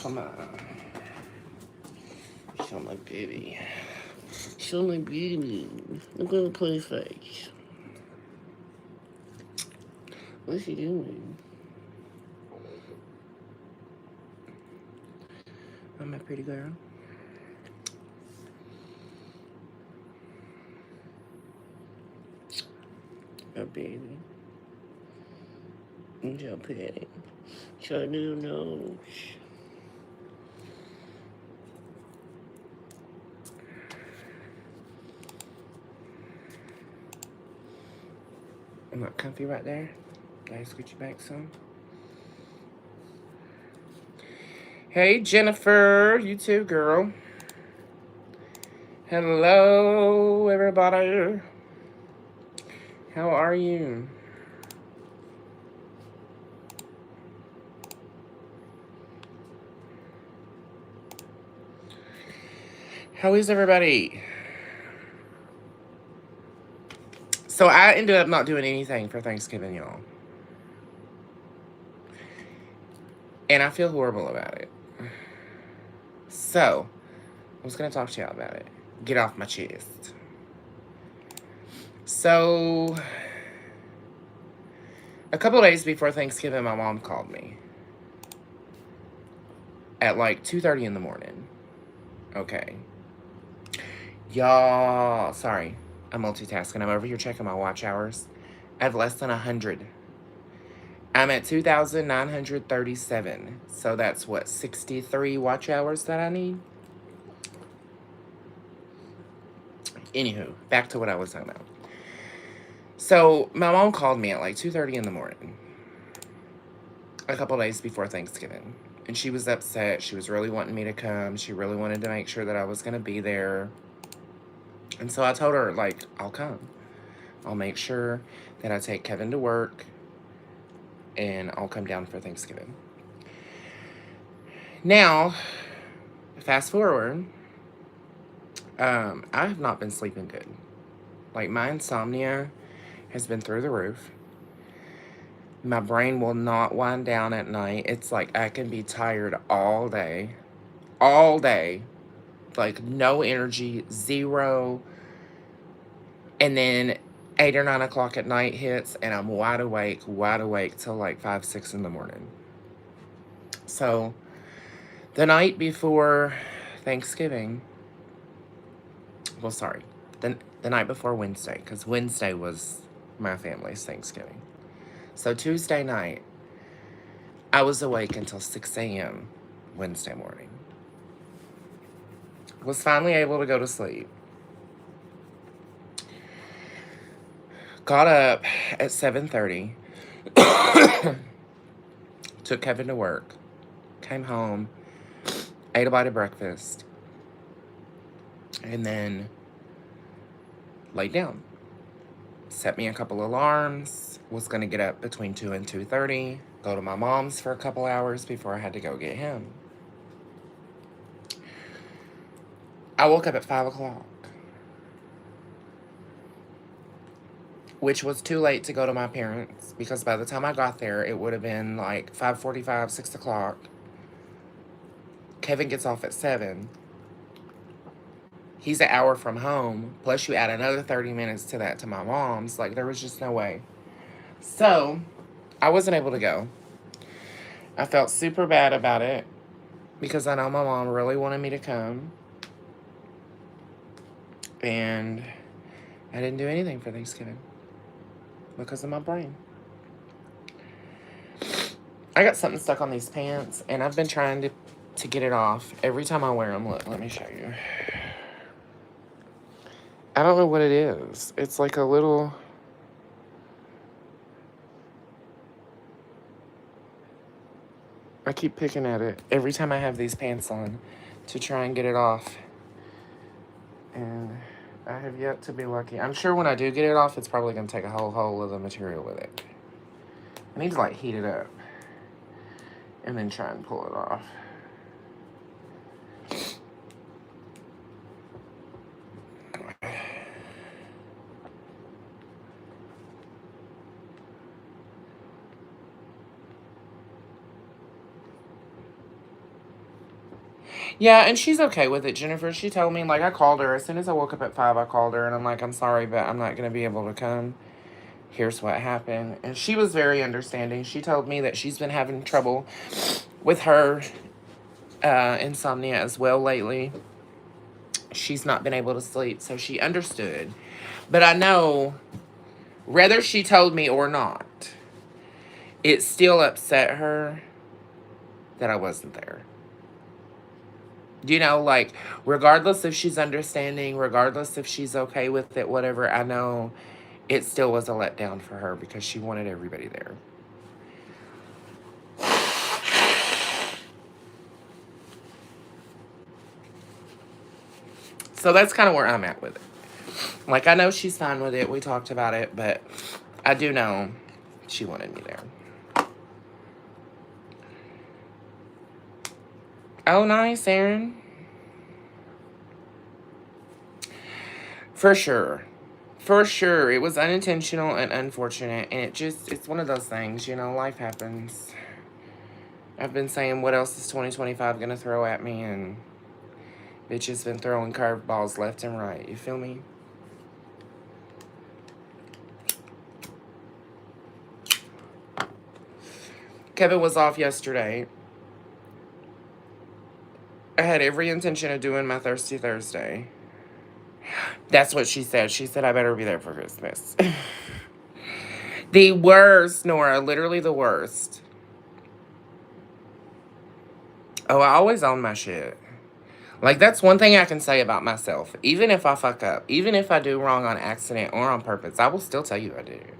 Come on. Show my baby. Show my baby. Look at the play face. What's he doing? I'm a pretty girl. A baby. And so pretty. So new nose. I'm not comfy right there. Can I scoot you back some? Hey, Jennifer. You too, girl. Hello, everybody. How are you? How is everybody? So I ended up not doing anything for Thanksgiving, y'all. And I feel horrible about it. So, I was going to talk to y'all about it. Get off my chest. So, a couple days before Thanksgiving, my mom called me. At like 2:30 in the morning. Okay. Y'all, sorry. I'm multitasking. I'm over here checking my watch hours. I have less than 100. I'm at 2,937. So that's what, 63 watch hours that I need? Anywho, back to what I was talking about. So my mom called me at like 2:30 in the morning. A couple days before Thanksgiving. And she was upset. She was really wanting me to come. She really wanted to make sure that I was going to be there. And so I told her, like, I'll come. I'll make sure that I take Kevin to work. And I'll come down for Thanksgiving. Now, fast forward. I have not been sleeping good. Like, my insomnia has been through the roof. My brain will not wind down at night. It's like I can be tired all day. All day. Like, no energy, zero. And then 8 or 9 o'clock at night hits, and I'm wide awake till like 5, 6 in the morning. So, the night before Thanksgiving, well, sorry, the night before Wednesday, because Wednesday was my family's Thanksgiving. So, Tuesday night, I was awake until 6 a.m. Wednesday morning. Was finally able to go to sleep. Got up at 7:30. Took Kevin to work. Came home. Ate a bite of breakfast. And then laid down. Set me a couple alarms. Was going to get up between 2 and 2:30. Go to my mom's for a couple hours before I had to go get him. I woke up at 5 o'clock. Which was too late to go to my parents, because by the time I got there, it would have been like 5:45, 6 o'clock. Kevin gets off at 7. He's an hour from home, plus you add another 30 minutes to that to my mom's. Like, there was just no way. So, I wasn't able to go. I felt super bad about it, because I know my mom really wanted me to come. And I didn't do anything for Thanksgiving. Because of my brain. I got something stuck on these pants, and I've been trying to get it off. Every time I wear them, look, let me show you. I don't know what it is. It's like a little... I keep picking at it every time I have these pants on to try and get it off. And I have yet to be lucky. I'm sure when I do get it off, it's probably going to take a whole hole of the material with it. I need to, like, heat it up and then try and pull it off. Yeah, and she's okay with it, Jennifer. She told me, like, I called her. As soon as I woke up at 5, I called her, and I'm like, I'm sorry, but I'm not going to be able to come. Here's what happened. And she was very understanding. She told me that she's been having trouble with her insomnia as well lately. She's not been able to sleep, so she understood. But I know, whether she told me or not, it still upset her that I wasn't there. You know, like, regardless if she's understanding, regardless if she's okay with it, whatever, I know it still was a letdown for her because she wanted everybody there. So that's kind of where I'm at with it. Like, I know she's fine with it. We talked about it, but I do know she wanted me there. Oh, nice, Aaron. For sure. For sure. It was unintentional and unfortunate. And it's one of those things, you know, life happens. I've been saying, what else is 2025 going to throw at me? And bitch has been throwing curveballs left and right. You feel me? Kevin was off yesterday. I had every intention of doing my Thirsty Thursday. That's what she said. She said I better be there for Christmas. The worst, Nora. Literally the worst. Oh, I always own my shit. Like, that's one thing I can say about myself. Even if I fuck up, even if I do wrong on accident or on purpose, I will still tell you I did.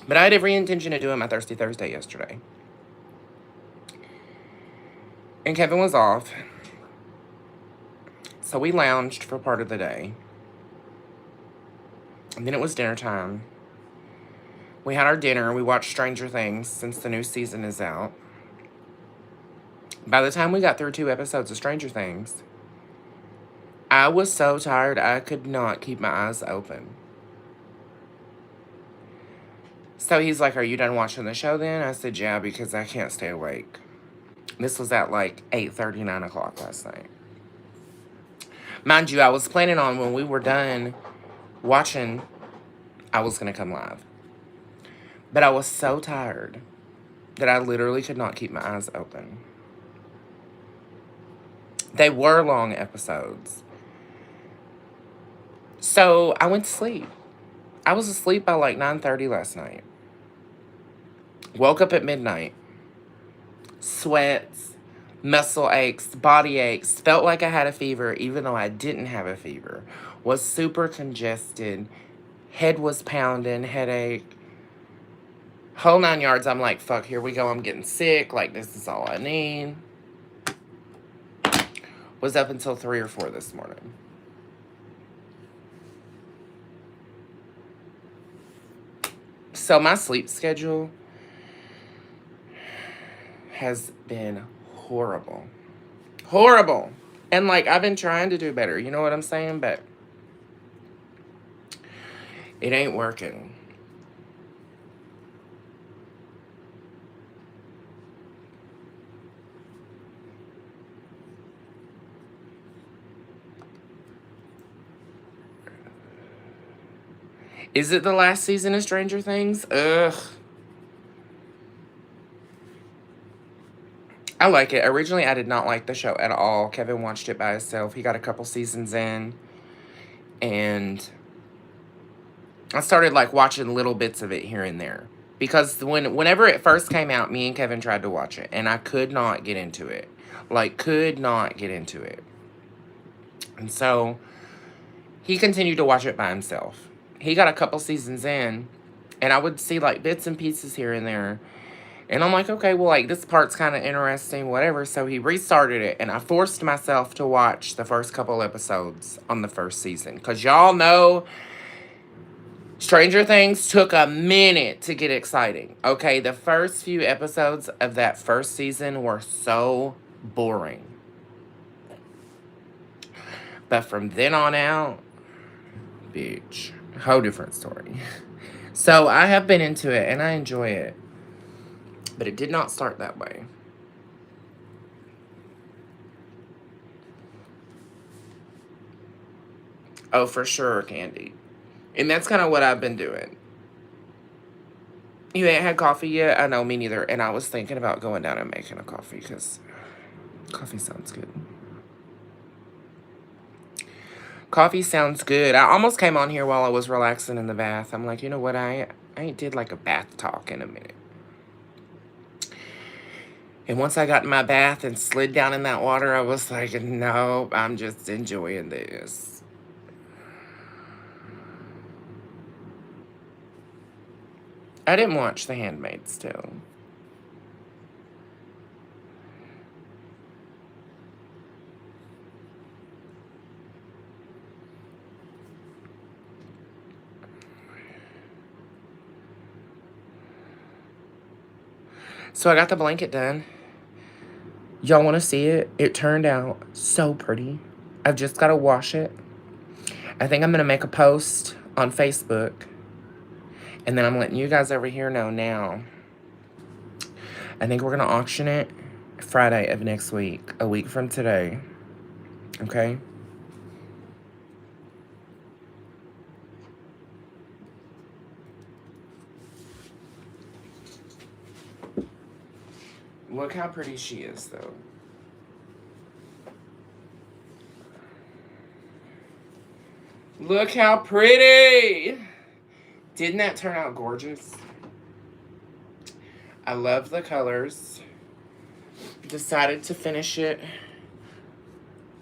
But I had every intention of doing my Thirsty Thursday yesterday. And Kevin was off. So we lounged for part of the day. And then it was dinner time. We had our dinner. We watched Stranger Things since the new season is out. By the time we got through 2 episodes of Stranger Things, I was so tired I could not keep my eyes open. So he's like, are you done watching the show then? I said, yeah, because I can't stay awake. This was at like 8:30, 9 o'clock last night. Mind you, I was planning on when we were done watching, I was going to come live. But I was so tired that I literally could not keep my eyes open. They were long episodes. So I went to sleep. I was asleep by like 9:30 last night. Woke up at midnight. Sweats, muscle aches, body aches. Felt like I had a fever even though I didn't have a fever. Was super congested. Head was pounding, headache. Whole 9 yards. I'm like, fuck, here we go. I'm getting sick. Like, this is all I need. Was up until 3 or 4 this morning. So my sleep schedule has been horrible. Horrible. And like, I've been trying to do better. You know what I'm saying? But it ain't working. Is it the last season of Stranger Things? Ugh. I like it. Originally, I did not like the show at all. Kevin watched it by himself. He got a couple seasons in. And I started, like, watching little bits of it here and there. Because whenever it first came out, me and Kevin tried to watch it. And I could not get into it. Like, could not get into it. And so, he continued to watch it by himself. He got a couple seasons in. And I would see, like, bits and pieces here and there. And I'm like, okay, well, like, this part's kind of interesting, whatever. So he restarted it, and I forced myself to watch the first couple episodes on the first season. Because y'all know Stranger Things took a minute to get exciting. Okay, the first few episodes of that first season were so boring. But from then on out, bitch, whole different story. So I have been into it, and I enjoy it. But it did not start that way. Oh, for sure, Candy. And that's kind of what I've been doing. You ain't had coffee yet? I know, me neither. And I was thinking about going down and making a coffee because coffee sounds good. Coffee sounds good. I almost came on here while I was relaxing in the bath. I'm like, you know what? I ain't did like a bath talk in a minute. And once I got in my bath and slid down in that water, I was like, no, I'm just enjoying this. I didn't watch The Handmaid's Tale. So I got the blanket done. Y'all want to see it? It turned out so pretty. I've just got to wash it. I think I'm going to make a post on Facebook. And then I'm letting you guys over here know now. I think we're going to auction it Friday of next week. A week from today. Okay? Look how pretty she is, though. Look how pretty! Didn't that turn out gorgeous? I love the colors. Decided to finish it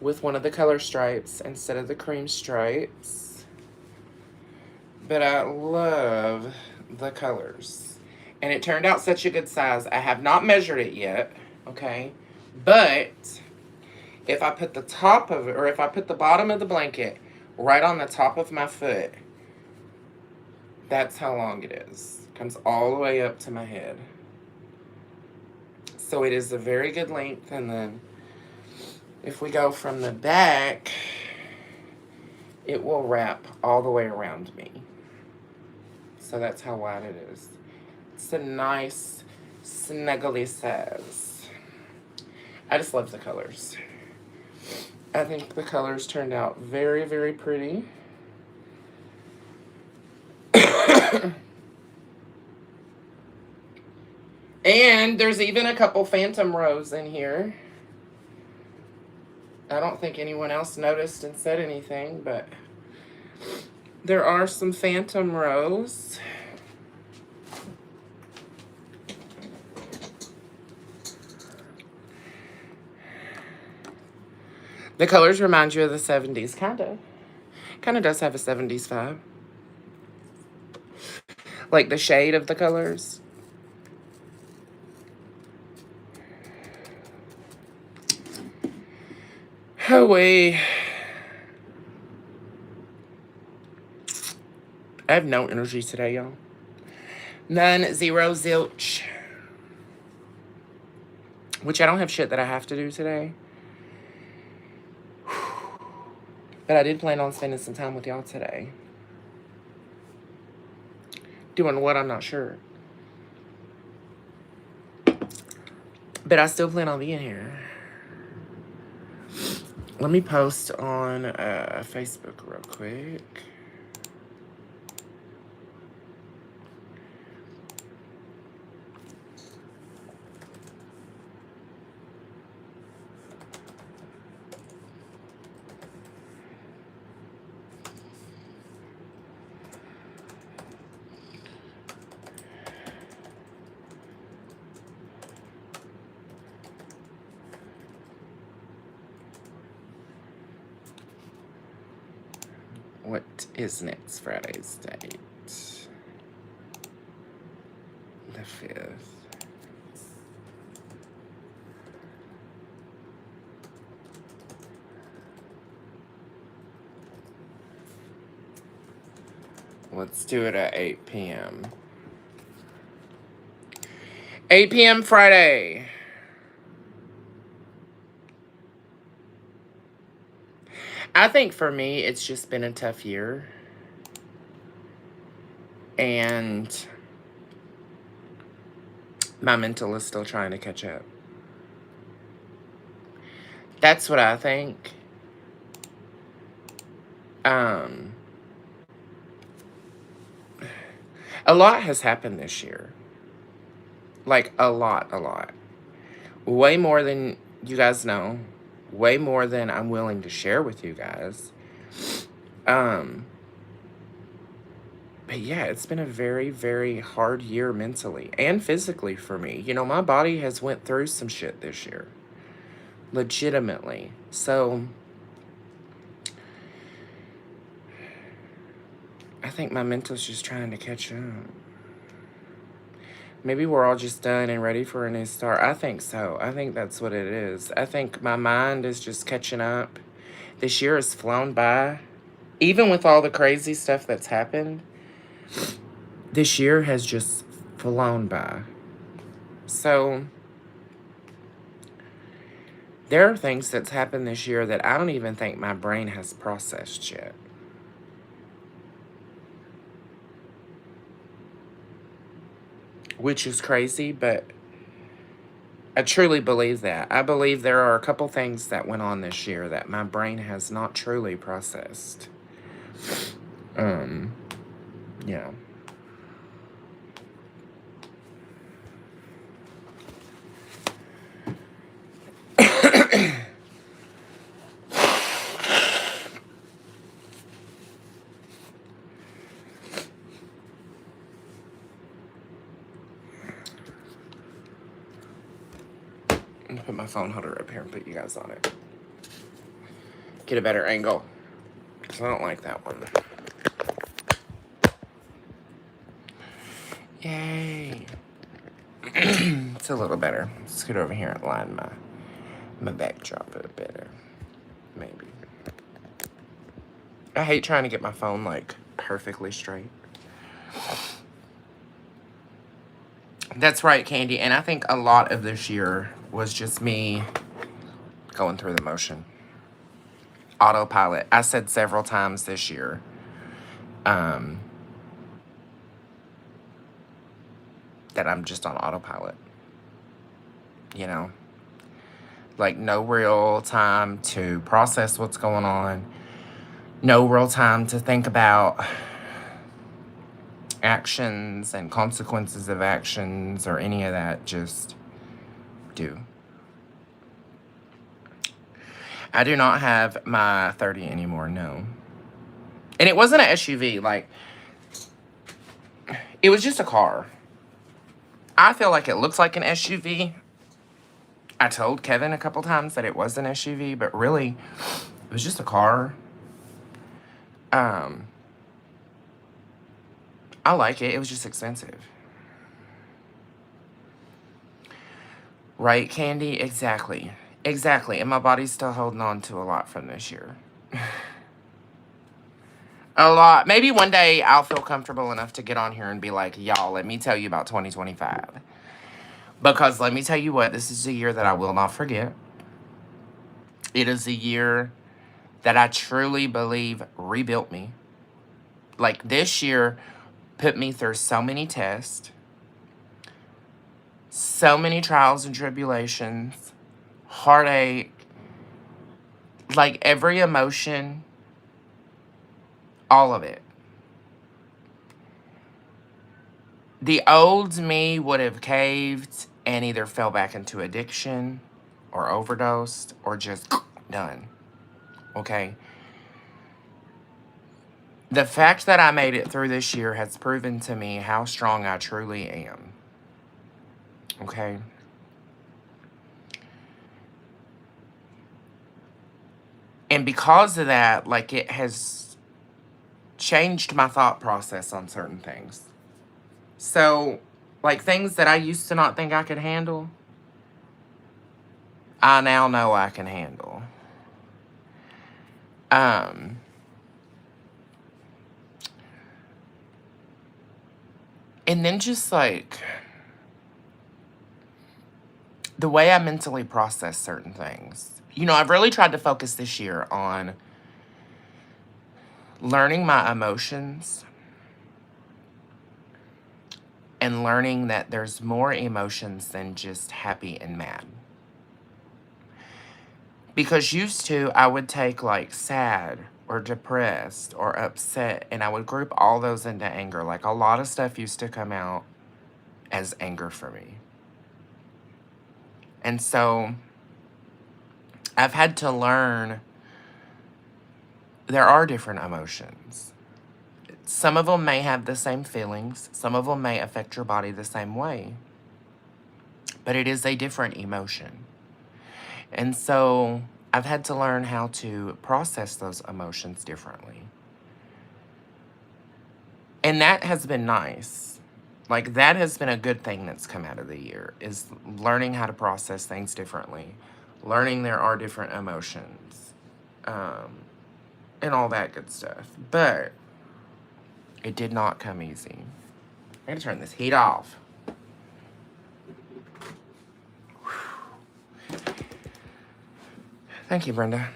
with one of the color stripes instead of the cream stripes. But I love the colors. And it turned out such a good size. I have not measured it yet, okay? But if I put the top of it, or if I put the bottom of the blanket right on the top of my foot, that's how long it is. Comes all the way up to my head. So it is a very good length. And then if we go from the back, it will wrap all the way around me. So that's how wide it is. It's a nice, snuggly size. I just love the colors. I think the colors turned out very, very pretty. And there's even a couple phantom rows in here. I don't think anyone else noticed and said anything, but there are some phantom rows. The colors remind you of the 70s, kind of. Kind of does have a 70s vibe. Like the shade of the colors. Oh, wait. I have no energy today, y'all. None, zero, zilch. Which I don't have shit that I have to do today. But I did plan on spending some time with y'all today. Doing what, I'm not sure. But I still plan on being here. Let me post on Facebook real quick. What is next Friday's date? The 5th. Let's do it at 8 p.m. 8 p.m. Friday. I think for me, it's just been a tough year. And My mental is still trying to catch up. That's what I think. Um, a lot has happened this year. Like, a lot. Way more than you guys know. Way more than I'm willing to share with you guys. Um, but yeah, it's been a very, very hard year mentally and physically for me. You know, my body has went through some shit this year. Legitimately. So, I think my mental's just trying to catch up. Maybe we're all just done and ready for a new start. I think so. I think that's what it is. I think my mind is just catching up. This year has flown by. Even with all the crazy stuff that's happened, this year has just flown by. So, there are things that's happened this year that I don't even think my brain has processed yet. Which is crazy, but I truly believe that. I believe there are a couple things that went on this year that my brain has not truly processed. Yeah. I'm gonna put my phone holder up here and put you guys on it. Get a better angle. Because I don't like that one. Yay. It's a little better. Scoot over here and line my backdrop a bit better. Maybe. I hate trying to get my phone, like, perfectly straight. That's right, Candy. And I think a lot of this year was just me going through the motion. Autopilot. I said several times this year. That I'm just on autopilot. You know? Like, no real time to process what's going on. No real time to think about actions and consequences of actions or any of that. Just do. I do not have my 30 anymore, no. And it wasn't an SUV. Like, it was just a car. I feel like it looks like an SUV. I told Kevin a couple times that it was an SUV, but really, it was just a car. I like it. It was just expensive. Right, Candy? Exactly. Exactly. And my body's still holding on to a lot from this year. A lot. Maybe one day I'll feel comfortable enough to get on here and be like, y'all, let me tell you about 2025. Because let me tell you what, this is a year that I will not forget. It is a year that I truly believe rebuilt me. Like, this year put me through so many tests, so many trials and tribulations, heartache, like every emotion, all of it. The old me would have caved and either fell back into addiction or overdosed or just done. Okay? The fact that I made it through this year has proven to me how strong I truly am. Okay? And because of that, like, it has changed my thought process on certain things. So, like, things that I used to not think I could handle, I now know I can handle. And then just, like, the way I mentally process certain things. You know, I've really tried to focus this year on learning my emotions and learning that there's more emotions than just happy and mad. Because used to, I would take like sad or depressed or upset, and I would group all those into anger. Like a lot of stuff used to come out as anger for me. And so I've had to learn there are different emotions. Some of them may have the same feelings, some of them may affect your body the same way, but it is a different emotion. And so I've had to learn how to process those emotions differently. And that has been nice. Like, that has been a good thing that's come out of the year, is learning how to process things differently, learning there are different emotions, and all that good stuff. But it did not come easy. I'm going to turn this heat off. Thank you, Brenda.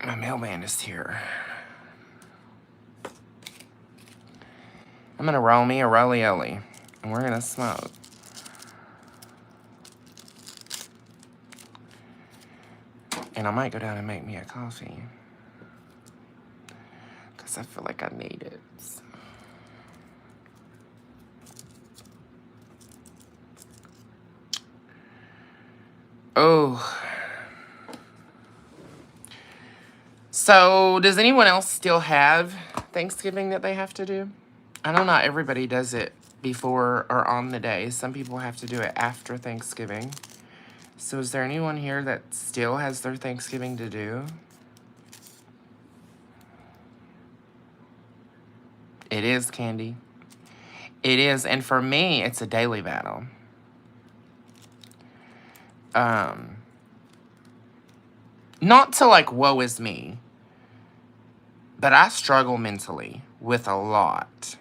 My mailman is here. I'm going to roll me a roly-oly, and we're going to smoke. And I might go down and make me a coffee, because I feel like I need it. Oh. So, does anyone else still have Thanksgiving that they have to do? I know not everybody does it before or on the day. Some people have to do it after Thanksgiving. So, is there anyone here that still has their Thanksgiving to do? It is, Candy. It is, and for me, it's a daily battle. Not to like, woe is me, but I struggle mentally with a lot.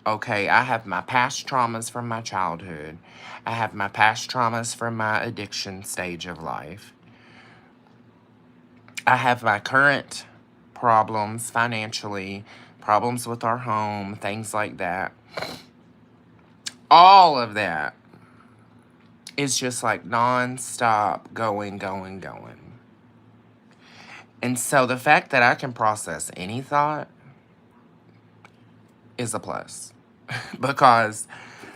Okay, I have my past traumas from my childhood. I have my past traumas from my addiction stage of life. I have my current problems financially, problems with our home, things like that. All of that is just like non-stop going. And so the fact that I can process any thought is a plus. Because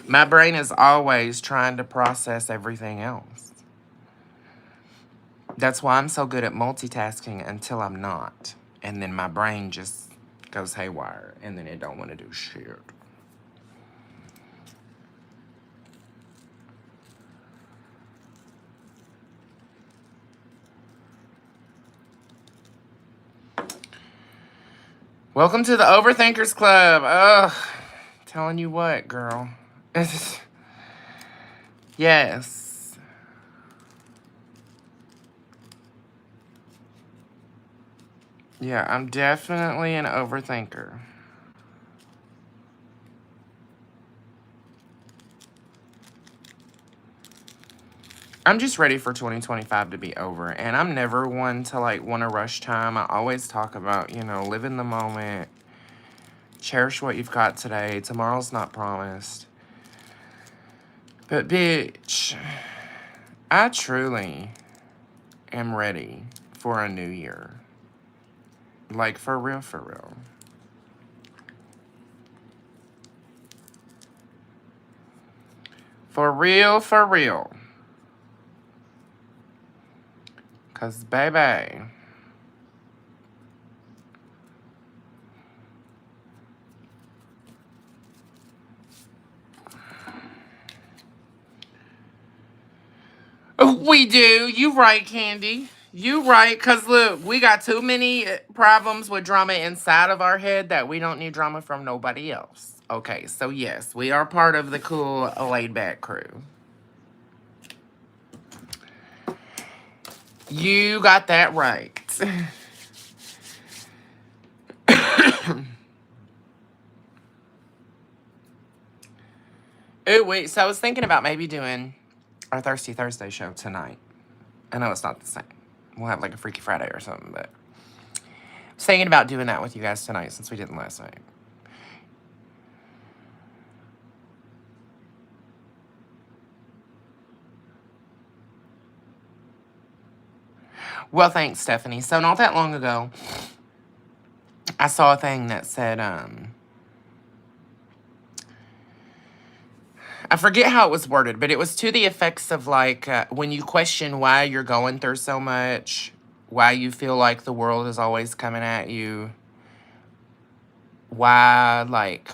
my brain is always trying to process everything else. That's why I'm so good at multitasking until I'm not. And then my brain just goes haywire. And then it don't want to do shit. Welcome to the Overthinkers Club. Ugh. Telling you what, girl. Yes. Yeah, I'm definitely an overthinker. I'm just ready for 2025 to be over. And I'm never one to like want to rush time. I always talk about, live in the moment. Cherish what you've got today. Tomorrow's not promised. But bitch, I truly am ready for a new year. Like, for real, for real. For real, for real. 'Cause, baby, we do. You right, Candy. You right, because look, we got too many problems with drama inside of our head that we don't need drama from nobody else. Okay, so yes, we are part of the cool, laid-back crew. You got that right. Oh, wait, so I was thinking about maybe doing our Thirsty Thursday show tonight. I know it's not the same. We'll have like a Freaky Friday or something, but thinking about doing that with you guys tonight since we didn't last night. Well, thanks, Stephanie. So not that long ago, I saw a thing that said, I forget how it was worded, but it was to the effects of like, when you question why you're going through so much, why you feel like the world is always coming at you, why, like,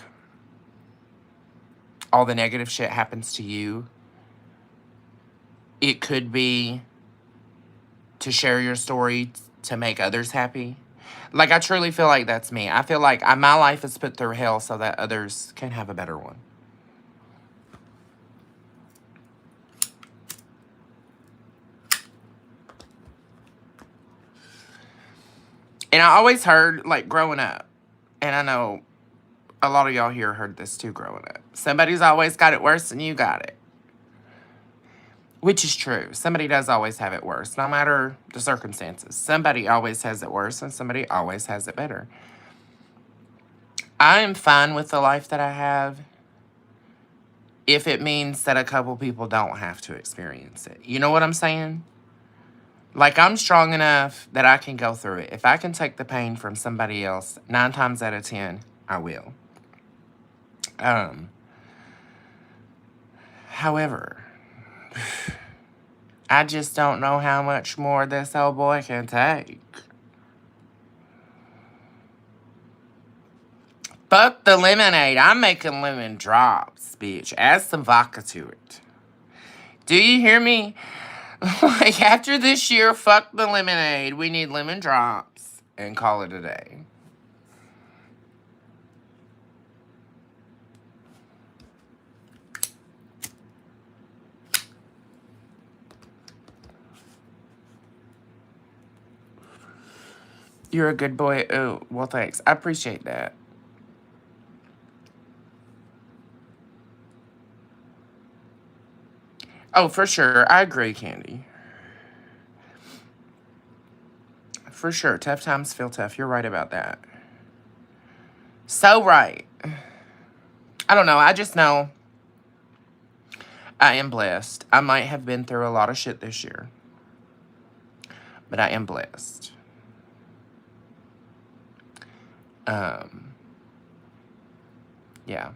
all the negative shit happens to you. It could be to share your story to make others happy. Like, I truly feel like that's me. I feel like my life is put through hell so that others can have a better one. And I always heard, like, growing up, and I know a lot of y'all here heard this too growing up. Somebody's always got it worse than you got it. Which is true. Somebody does always have it worse, no matter the circumstances. Somebody always has it worse, and somebody always has it better. I am fine with the life that I have if it means that a couple people don't have to experience it. You know what I'm saying? Like, I'm strong enough that I can go through it. If I can take the pain from somebody else, 9 times out of 10, I will. However, I just don't know how much more this old boy can take. Fuck the lemonade. I'm making lemon drops, bitch. Add some vodka to it. Do you hear me? Like, after this year, fuck the lemonade. We need lemon drops and call it a day. You're a good boy. Oh, well, thanks. I appreciate that. Oh, for sure. I agree, Candy. For sure. Tough times feel tough. You're right about that. So right. I don't know. I just know I am blessed. I might have been through a lot of shit this year, but I am blessed. Yeah.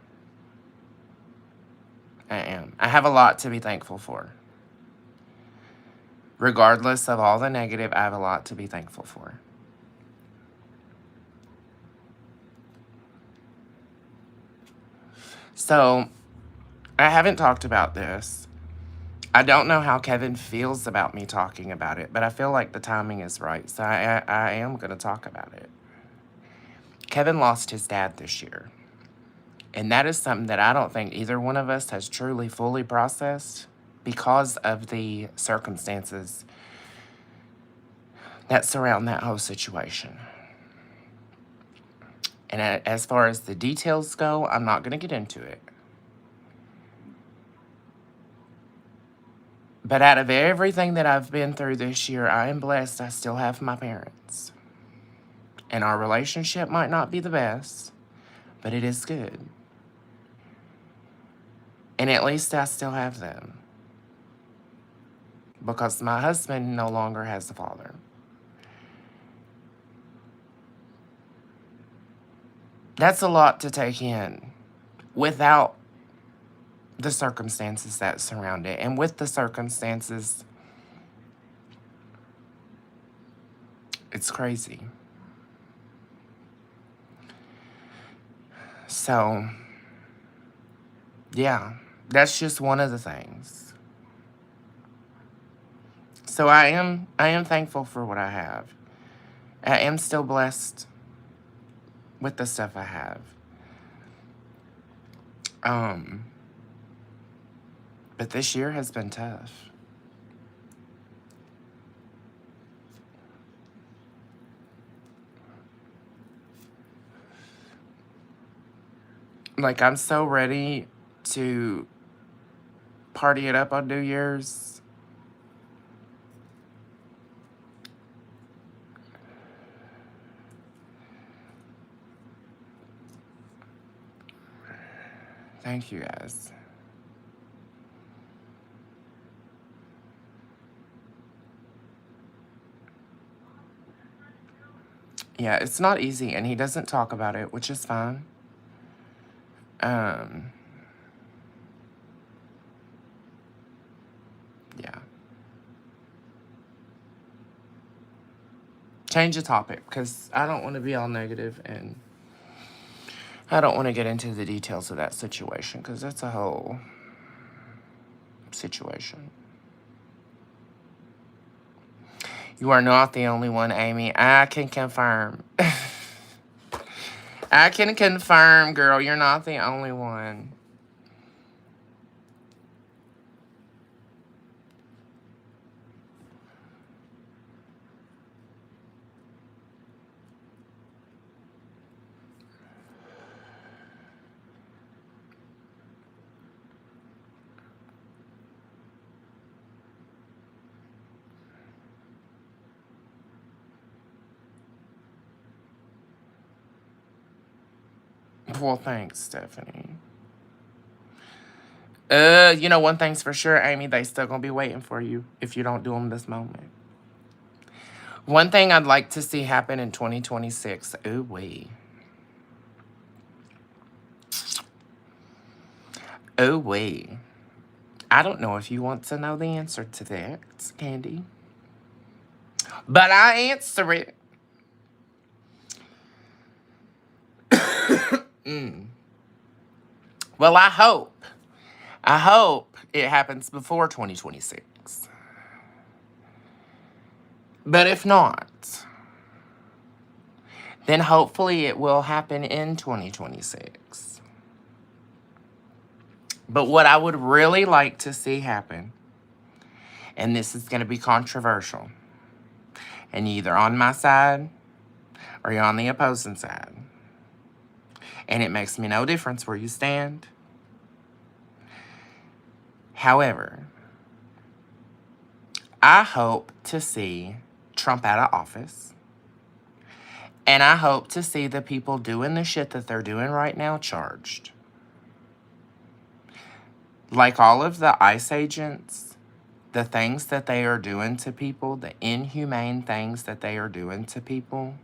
I am. I have a lot to be thankful for. Regardless of all the negative, I have a lot to be thankful for. So, I haven't talked about this. I don't know how Kevin feels about me talking about it, but I feel like the timing is right, so I am going to talk about it. Kevin lost his dad this year, and that is something that I don't think either one of us has truly fully processed because of the circumstances that surround that whole situation. And as far as the details go, I'm not going to get into it. But out of everything that I've been through this year, I am blessed I still have my parents. And our relationship might not be the best, but it is good. And at least I still have them. Because my husband no longer has a father. That's a lot to take in without the circumstances that surround it. And with the circumstances, it's crazy. So, yeah, that's just one of the things. So I am thankful for what I have. I am still blessed with the stuff I have. But this year has been tough. Like, I'm so ready to party it up on New Year's. Thank you, guys. Yeah, it's not easy, and he doesn't talk about it, which is fine. Um, yeah. Change the topic, because I don't want to be all negative, and I don't want to get into the details of that situation, because that's a whole situation. You are not the only one, Amy. I can confirm. I can confirm, girl, you're not the only one. Well, thanks, Stephanie. You know, one thing's for sure, Amy, they still gonna be waiting for you if you don't do them this moment. One thing I'd like to see happen in 2026. Ooh, wee. Ooh, wee. I don't know if you want to know the answer to that, Candy. But I answer it. Well, I hope it happens before 2026. But if not, then hopefully it will happen in 2026. But what I would really like to see happen, and this is going to be controversial, and you're either on my side or you're on the opposing side, and it makes me no difference where you stand. However, I hope to see Trump out of office, and I hope to see the people doing the shit that they're doing right now charged. Like all of the ICE agents, the things that they are doing to people, the inhumane things that they are doing to people,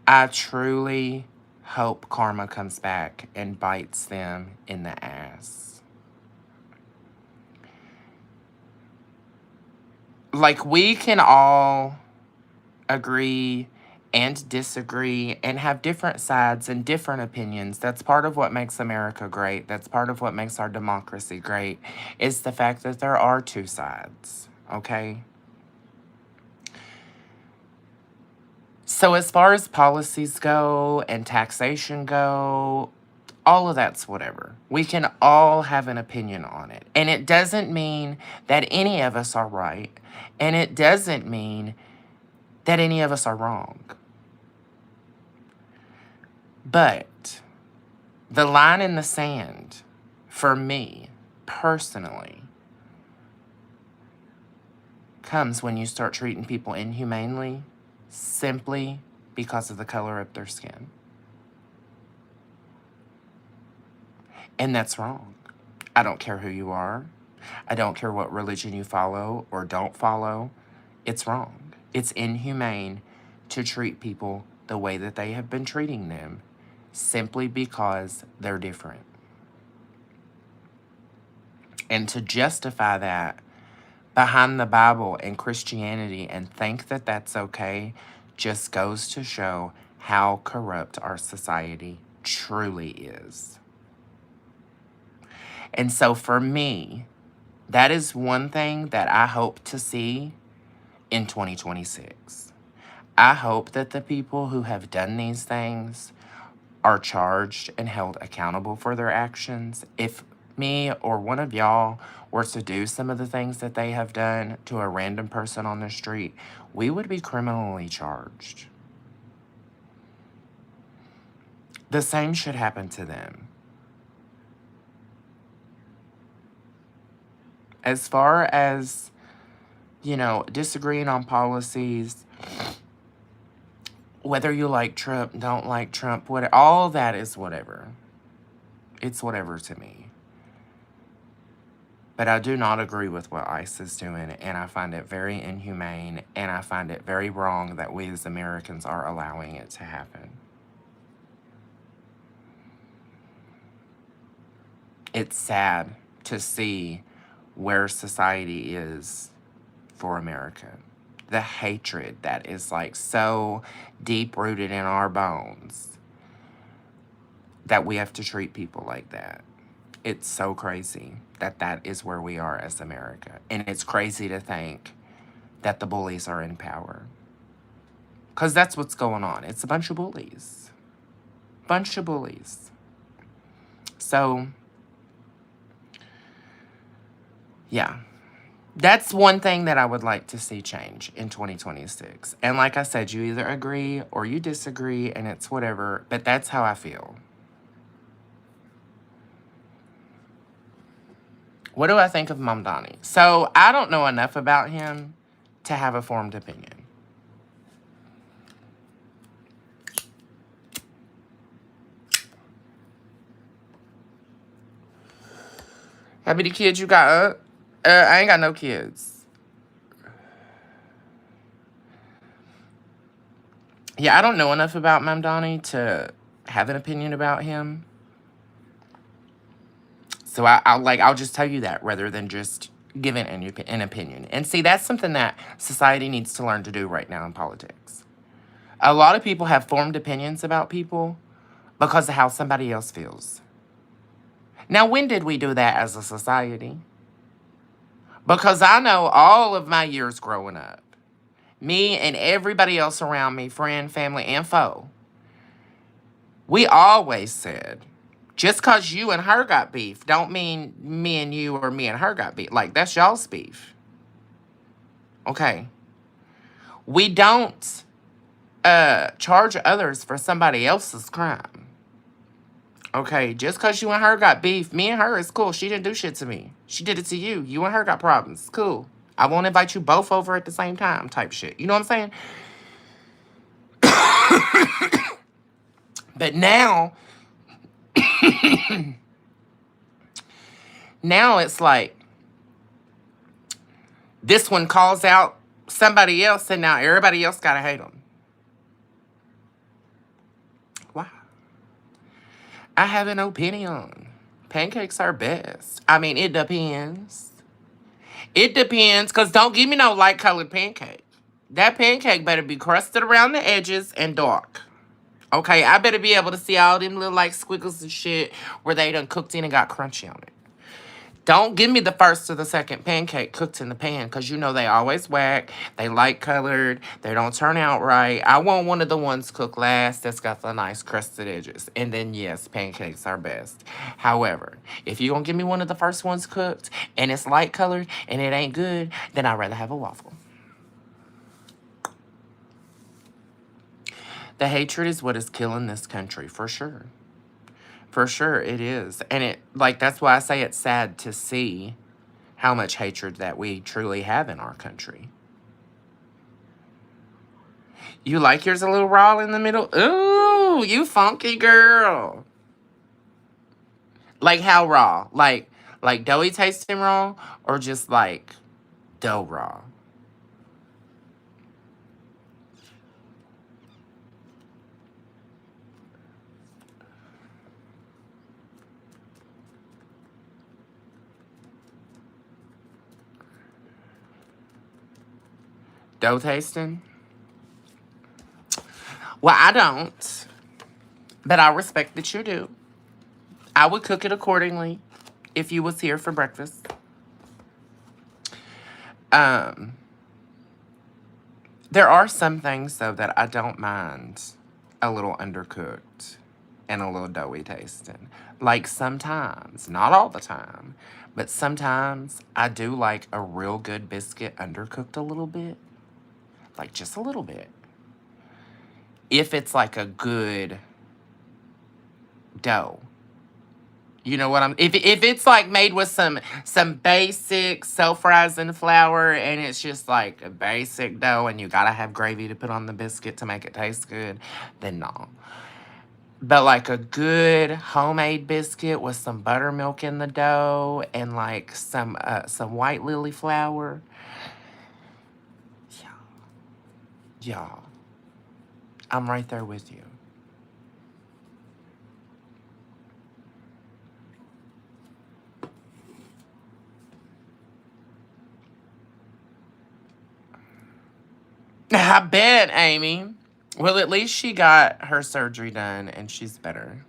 I truly hope karma comes back and bites them in the ass. Like, we can all agree and disagree and have different sides and different opinions. That's part of what makes America great. That's part of what makes our democracy great, is the fact that there are two sides, okay? So as far as policies go and taxation go, all of that's whatever. We can all have an opinion on it. And it doesn't mean that any of us are right. And it doesn't mean that any of us are wrong. But the line in the sand, for me, personally, comes when you start treating people inhumanely simply because of the color of their skin. And that's wrong. I don't care who you are. I don't care what religion you follow or don't follow. It's wrong. It's inhumane to treat people the way that they have been treating them simply because they're different. And to justify that behind the Bible and Christianity and think that that's okay just goes to show how corrupt our society truly is. And so for me, that is one thing that I hope to see in 2026. I hope that the people who have done these things are charged and held accountable for their actions. If me or one of y'all were to do some of the things that they have done to a random person on the street, we would be criminally charged. The same should happen to them. As far as, you know, disagreeing on policies, whether you like Trump, don't like Trump, all that is whatever. It's whatever to me. But I do not agree with what ICE is doing, and I find it very inhumane, and I find it very wrong that we as Americans are allowing it to happen. It's sad to see where society is for America. The hatred that is like so deep rooted in our bones that we have to treat people like that. It's so crazy that that is where we are as America. And it's crazy to think that the bullies are in power. Because that's what's going on. It's a bunch of bullies. Bunch of bullies. So, yeah. That's one thing that I would like to see change in 2026. And like I said, you either agree or you disagree, and it's whatever. But that's how I feel. What do I think of Mamdani? So, I don't know enough about him to have a formed opinion. How many kids you got? I ain't got no kids. Yeah, I don't know enough about Mamdani to have an opinion about him. So I'll just tell you that rather than just giving an opinion. And see, that's something that society needs to learn to do right now in politics. A lot of people have formed opinions about people because of how somebody else feels. Now, when did we do that as a society? Because I know all of my years growing up, me and everybody else around me, friend, family, and foe, we always said, just because you and her got beef, don't mean me and you or me and her got beef. Like, that's y'all's beef. Okay. We don't charge others for somebody else's crime. Okay, just because you and her got beef, me and her is cool. She didn't do shit to me. She did it to you. You and her got problems. Cool. I won't invite you both over at the same time type shit. You know what I'm saying? But now, now it's like, this one calls out somebody else, and now everybody else gotta hate them. Why? I have an opinion. Pancakes are best. I mean, it depends. It depends, because don't give me no light-colored pancake. That pancake better be crusted around the edges and dark. Okay, I better be able to see all them little, like, squiggles and shit where they done cooked in and got crunchy on it. Don't give me the first or the second pancake cooked in the pan, because you know they always whack. They light-colored. They don't turn out right. I want one of the ones cooked last that's got the nice crusted edges. And then, yes, pancakes are best. However, if you're going to give me one of the first ones cooked and it's light-colored and it ain't good, then I'd rather have a waffle. The hatred is what is killing this country, for sure. For sure, it is. And it, like, that's why I say it's sad to see how much hatred that we truly have in our country. You like yours a little raw in the middle? Ooh, you funky girl. Like how raw? Like doughy tasting raw, or just like dough raw? Dough tasting? Well, I don't, but I respect that you do. I would cook it accordingly if you was here for breakfast. There are some things, though, that I don't mind a little undercooked and a little doughy tasting. Like sometimes, not all the time, but sometimes I do like a real good biscuit undercooked a little bit. Like just a little bit. If it's like a good dough. You know what I'm... If it's like made with some basic self-rising flour and it's just like a basic dough and you gotta have gravy to put on the biscuit to make it taste good, then no. But like a good homemade biscuit with some buttermilk in the dough and like some white lily flour. Yeah, y'all, I'm right there with you. I bet, Amy. Well, at least she got her surgery done and she's better.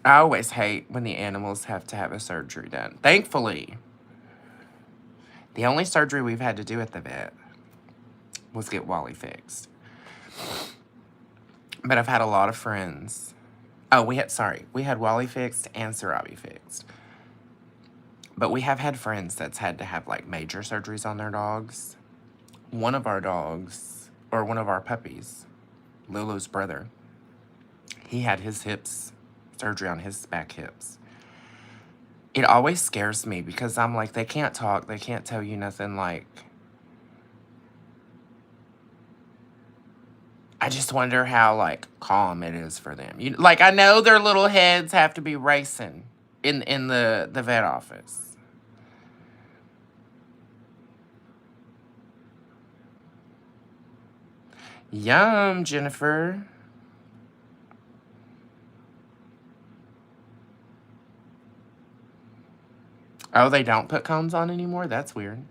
I always hate when the animals have to have a surgery done. Thankfully, the only surgery we've had to do at the vet was get Wally fixed. But I've had a lot of friends. Oh, we had Wally fixed and Sarabi fixed. But we have had friends that's had to have like major surgeries on their dogs. One of our dogs, or one of our puppies, Lulu's brother, he had his hips, surgery on his back hips. It always scares me because I'm like, they can't talk, they can't tell you nothing. Like, I just wonder how like calm it is for them. Like I know their little heads have to be racing in the vet office. Yum, Jennifer. Oh, they don't put combs on anymore? That's weird.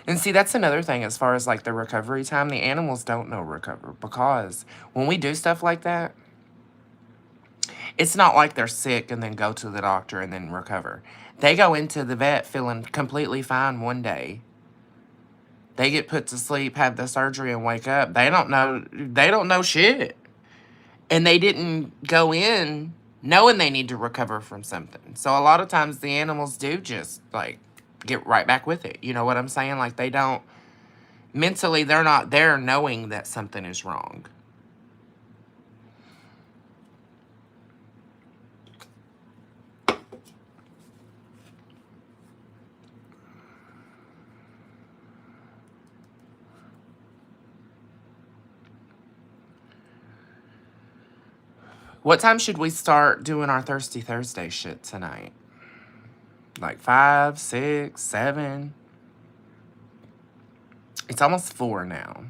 And see, that's another thing as far as like the recovery time. The animals don't know recover because when we do stuff like that, it's not like they're sick and then go to the doctor and then recover. They go into the vet feeling completely fine one day. They get put to sleep, have the surgery, and wake up. They don't know. They don't know shit, and they didn't go in knowing they need to recover from something. So a lot of times the animals do just like get right back with it. You know what I'm saying? Like they don't mentally, they're not there knowing that something is wrong. What time should we start doing our Thirsty Thursday shit tonight? Like 5, 6, 7? It's almost 4 now.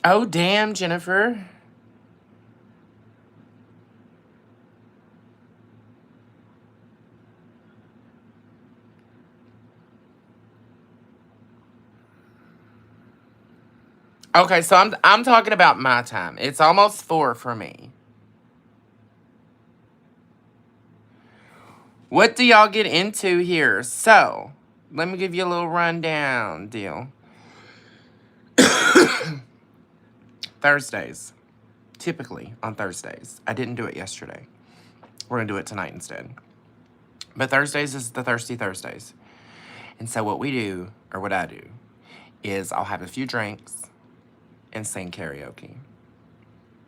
Oh, damn, Jennifer. Okay, so I'm talking about my time. It's almost 4 for me. What do y'all get into here? So, let me give you a little rundown deal. Thursdays. Typically on Thursdays. I didn't do it yesterday. We're going to do it tonight instead. But Thursdays is the Thirsty Thursdays. And so what we do, or what I do, is I'll have a few drinks and sing karaoke.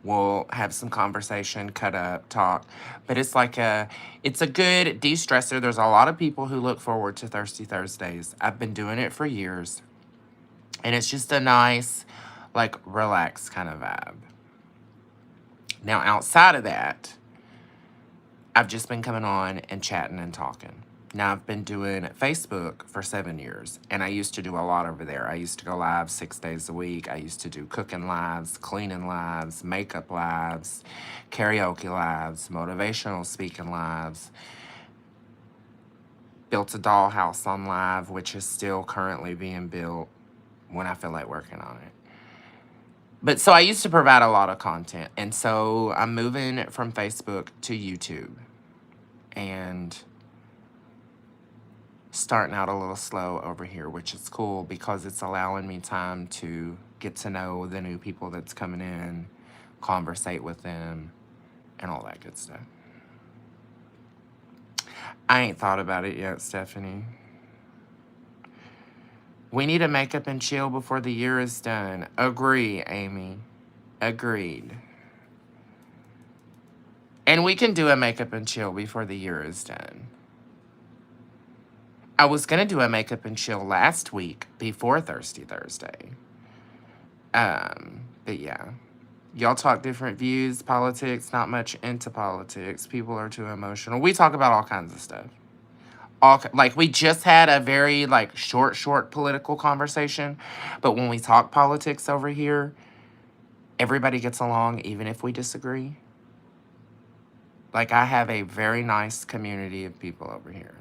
We'll have some conversation, cut up, talk. But it's a good de-stressor. There's a lot of people who look forward to Thirsty Thursdays. I've been doing it for years. And it's just a nice, like, relaxed kind of vibe. Now, outside of that, I've just been coming on and chatting and talking. Now, I've been doing Facebook for 7 years, and I used to do a lot over there. I used to go live 6 days a week. I used to do cooking lives, cleaning lives, makeup lives, karaoke lives, motivational speaking lives. Built a dollhouse on live, which is still currently being built when I feel like working on it. But so I used to provide a lot of content, and so I'm moving from Facebook to YouTube. And starting out a little slow over here, which is cool because it's allowing me time to get to know the new people that's coming in, conversate with them, and all that good stuff. I ain't thought about it yet, Stephanie. We need a makeup and chill before the year is done. Agree, Amy. Agreed. And we can do a makeup and chill before the year is done. I was going to do a makeup and chill last week before Thirsty Thursday. But yeah. Y'all talk different views, politics, not much into politics. People are too emotional. We talk about all kinds of stuff. Like, we just had a very, like, short political conversation. But when we talk politics over here, everybody gets along, even if we disagree. Like, I have a very nice community of people over here.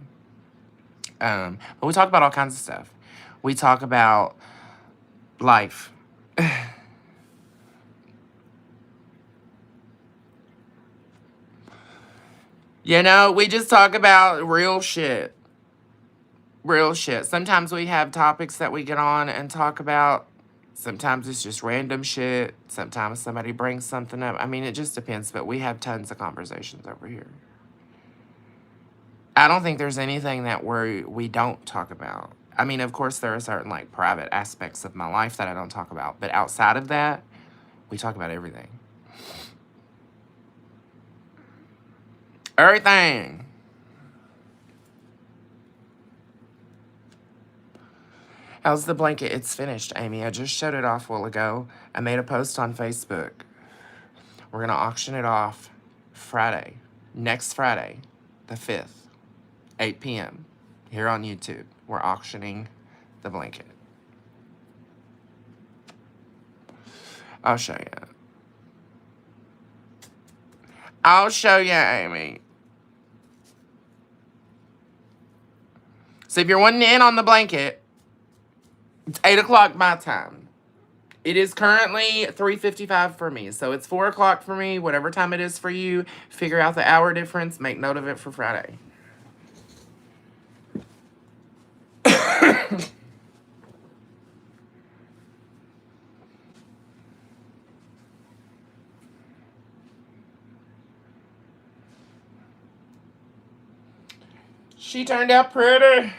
But we talk about all kinds of stuff. We talk about life. You know, we just talk about real shit. Real shit. Sometimes we have topics that we get on and talk about. Sometimes it's just random shit. Sometimes somebody brings something up. I mean, it just depends, but we have tons of conversations over here. I don't think there's anything that we don't talk about. I mean, of course, there are certain, like, private aspects of my life that I don't talk about. But outside of that, we talk about everything. Everything. How's the blanket? It's finished, Amy. I just showed it off a while ago. I made a post on Facebook. We're going to auction it off Friday. Next Friday, the 5th, 8 p.m. here on YouTube. We're auctioning the blanket. I'll show you. I'll show you, Amy. So if you're wanting in on the blanket, it's 8 o'clock my time. It is currently 3:55 for me. So it's 4 o'clock for me. Whatever time it is for you, figure out the hour difference. Make note of it for Friday. She turned out pretty.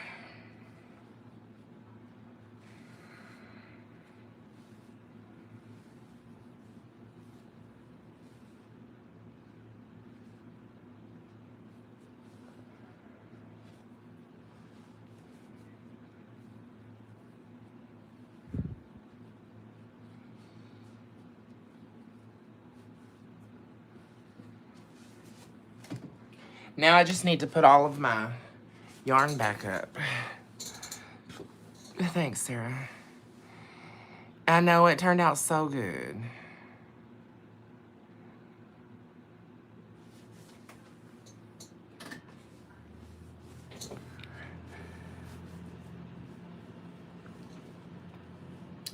Now I just need to put all of my yarn back up. Thanks, Sarah. I know, it turned out so good.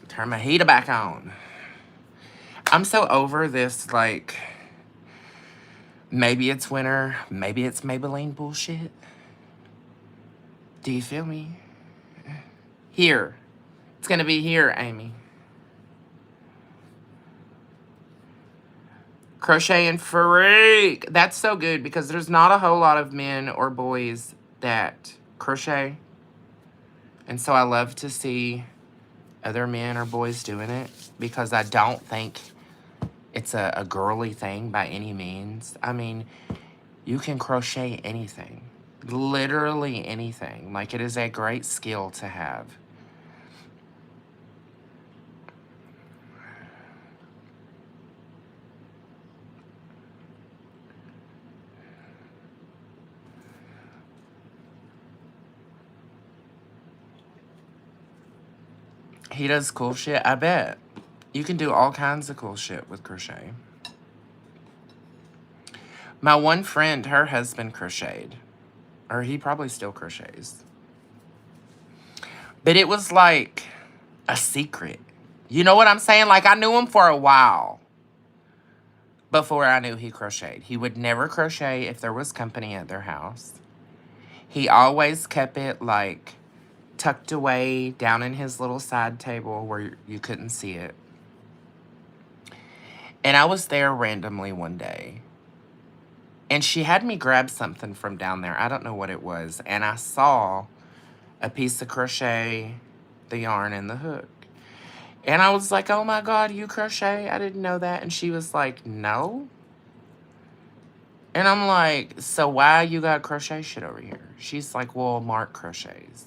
Turn my heater back on. I'm so over this, like, maybe it's winter, maybe it's Maybelline bullshit. Do you feel me? Here. It's gonna be here, Amy. Crochet and freak. That's so good because there's not a whole lot of men or boys that crochet. And so I love to see other men or boys doing it because I don't think it's a girly thing by any means. I mean, you can crochet anything. Literally anything. Like, it is a great skill to have. He does cool shit, I bet. You can do all kinds of cool shit with crochet. My one friend, her husband crocheted. Or he probably still crochets. But it was like a secret. You know what I'm saying? Like, I knew him for a while before I knew he crocheted. He would never crochet if there was company at their house. He always kept it, like, tucked away down in his little side table where you couldn't see it. And I was there randomly one day. And she had me grab something from down there. I don't know what it was. And I saw a piece of crochet, the yarn, and the hook. And I was like, oh my God, you crochet? I didn't know that. And she was like, no. And I'm like, so why you got crochet shit over here? She's like, well, Mark crochets.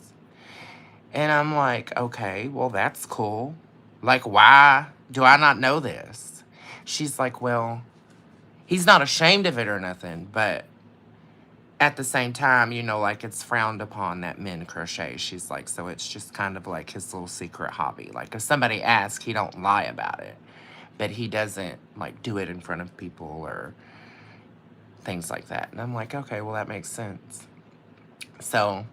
And I'm like, okay, well, that's cool. Like, why do I not know this? She's like, well, he's not ashamed of it or nothing, but at the same time, you know, like, it's frowned upon that men crochet. She's like, so it's just kind of like his little secret hobby. Like, if somebody asks, he don't lie about it. But he doesn't, like, do it in front of people or things like that. And I'm like, okay, well, that makes sense. So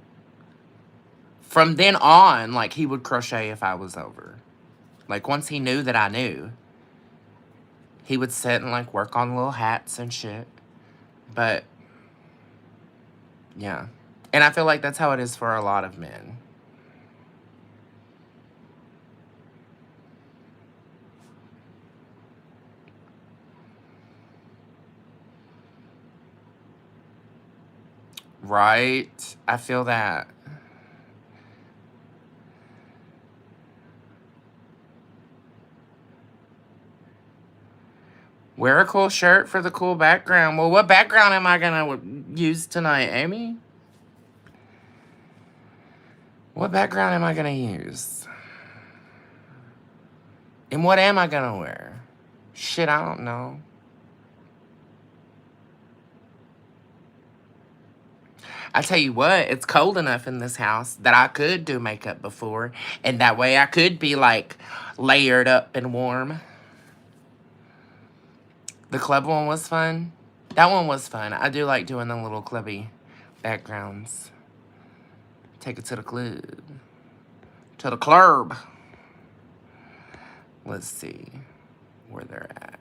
from then on, like, he would crochet if I was over. Like, once he knew that I knew, he would sit and, like, work on little hats and shit. But, yeah. And I feel like that's how it is for a lot of men. Right? I feel that. Wear a cool shirt for the cool background. Well, what background am I going to use tonight, Amy? What background am I going to use? And what am I going to wear? Shit, I don't know. I tell you what, it's cold enough in this house that I could do makeup before. And that way I could be, like, layered up and warm. The club one was fun. That one was fun. I do like doing the little clubby backgrounds. Take it to the club. To the club. Let's see where they're at.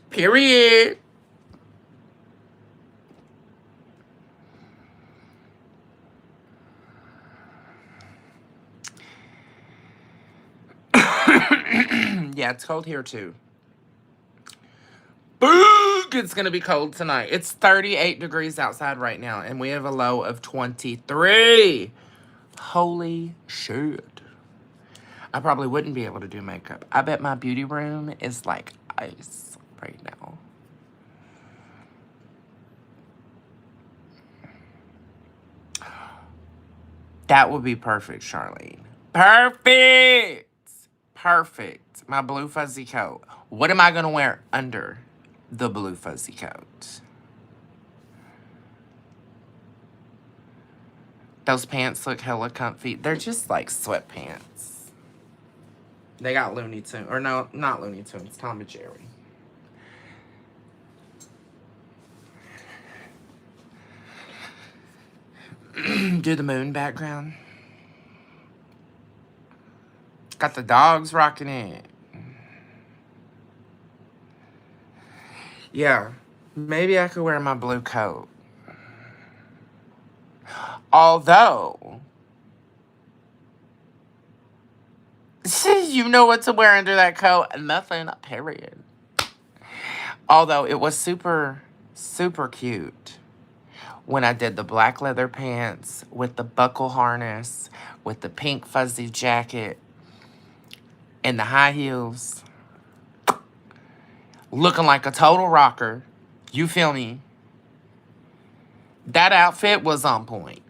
Period. Yeah, it's cold here too. Boog! It's gonna be cold tonight. It's 38 degrees outside right now, and we have a low of 23. Holy shit. I probably wouldn't be able to do makeup. I bet my beauty room is like ice right now. That would be perfect, Charlene. Perfect! Perfect. My blue fuzzy coat. What am I going to wear under the blue fuzzy coat? Those pants look hella comfy. They're just like sweatpants. They got Looney Tunes. Or no, not Looney Tunes. Tom and Jerry. Do the moon background. Got the dogs rocking it. Yeah. Maybe I could wear my blue coat. Although, you know what to wear under that coat? Nothing, period. Although it was super, super cute when I did the black leather pants with the buckle harness, with the pink fuzzy jacket, and the high heels. Looking like a total rocker. You feel me? That outfit was on point.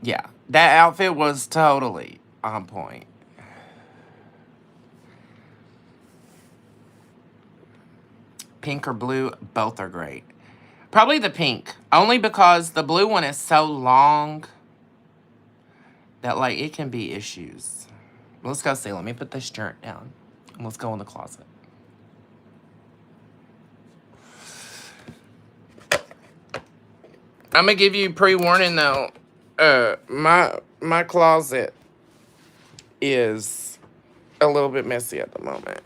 Yeah, that outfit was totally on point. Pink or blue, both are great. Probably the pink, only because the blue one is so long that, like, it can be issues. Let's go see. Let me put this shirt down. And let's go in the closet. I'm gonna give you pre-warning though. My closet is a little bit messy at the moment.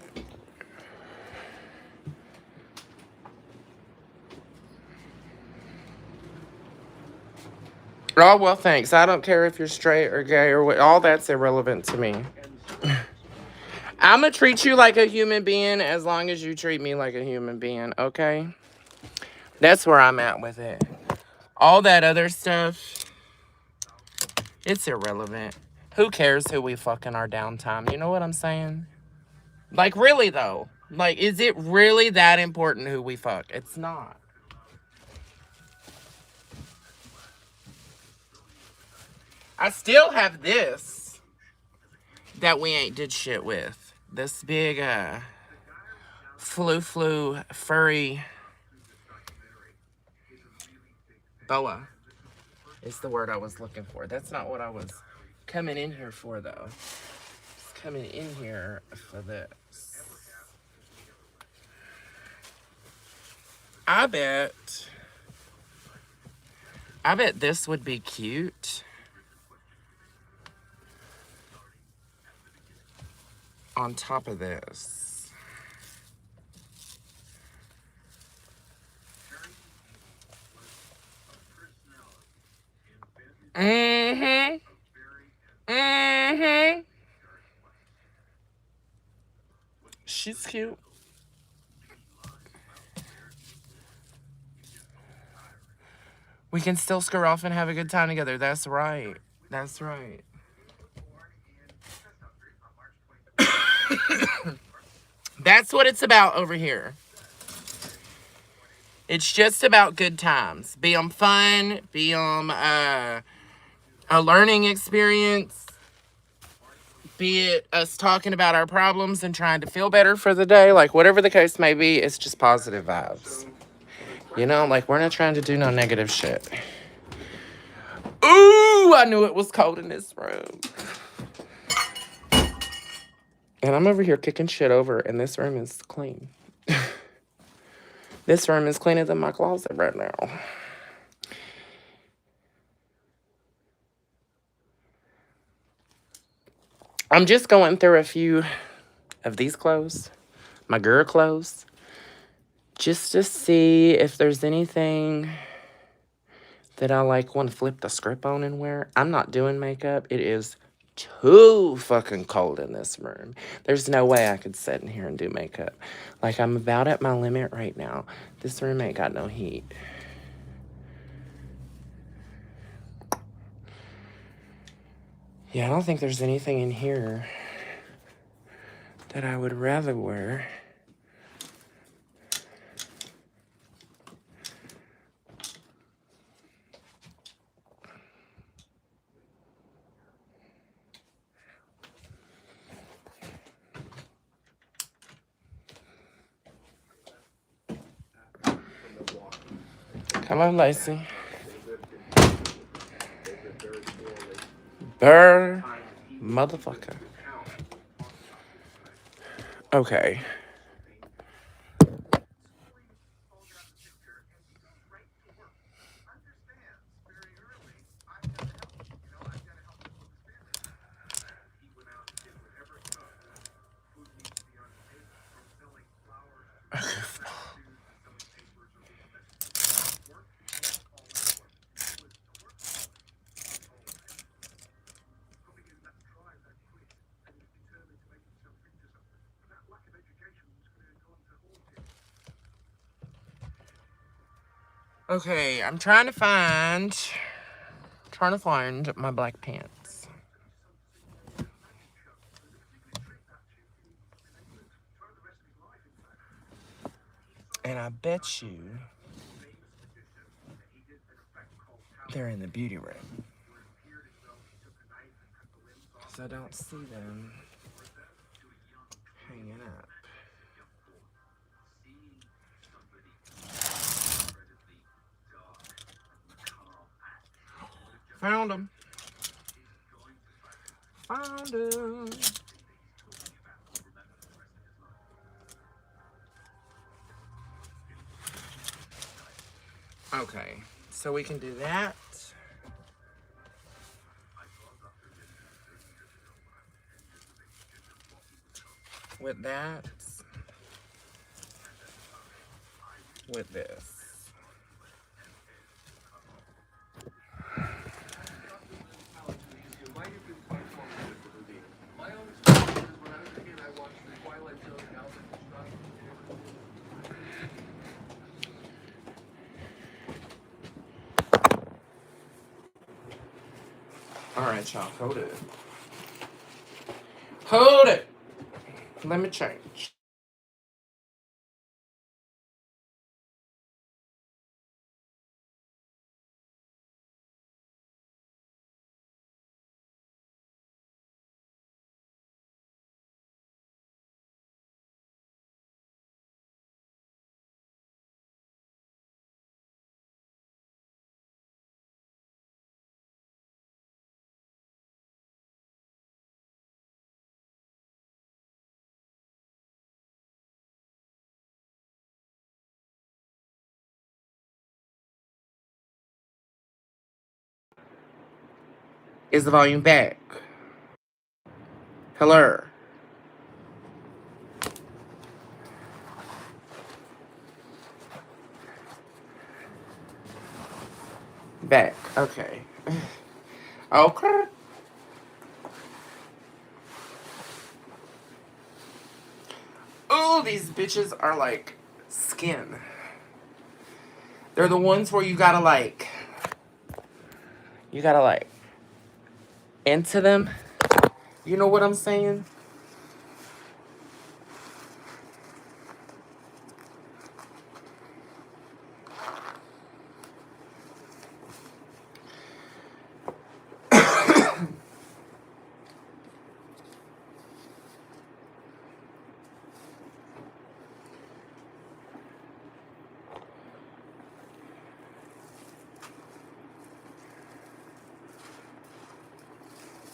Oh, well, thanks. I don't care if you're straight or gay or what. All that's irrelevant to me. I'm going to treat you like a human being as long as you treat me like a human being, okay? That's where I'm at with it. All that other stuff, it's irrelevant. Who cares who we fuck in our downtime? You know what I'm saying? Like, really, though. Like, is it really that important who we fuck? It's not. I still have this that we ain't did shit with. This big, flu furry boa is the word I was looking for. That's not what I was coming in here for, though. It's coming in here for this. I bet this would be cute on top of this. Mm-hmm. Mm-hmm. She's cute. We can still screw off and have a good time together. That's right. That's right. That's what it's about over here. It's just about good times. Be them fun. Be them a learning experience. Be it us talking about our problems and trying to feel better for the day. Like, whatever the case may be, it's just positive vibes. You know, like, we're not trying to do no negative shit. Ooh, I knew it was cold in this room. And I'm over here kicking shit over, and this room is clean. This room is cleaner than my closet right now. I'm just going through a few of these clothes, my girl clothes, just to see if there's anything that I like want to flip the script on and wear. I'm not doing makeup. It is too fucking cold in this room. There's no way I could sit in here and do makeup. Like, I'm about at my limit right now. This room ain't got no heat. Yeah, I don't think there's anything in here that I would rather wear. Come on, Lacey. Burr, motherfucker. Okay. Okay, I'm trying to find my black pants. And I bet you they're in the beauty room. Because I don't see them hanging up. Found them. Found them. Okay, So we can do that. With that. With this. Alright, y'all, hold it. Hold it! Let me change. Is the volume back? Hello? Back. Okay. Okay. Oh, these bitches are like skin. They're the ones where you gotta like into them. You know what I'm saying?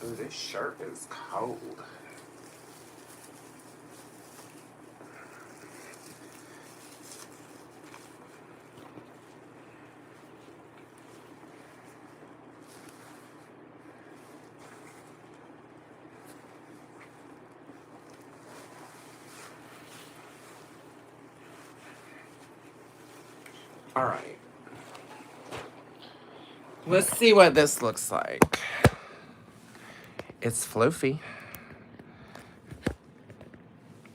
Ooh, this shirt is cold. All right. Let's see what this looks like. It's floofy.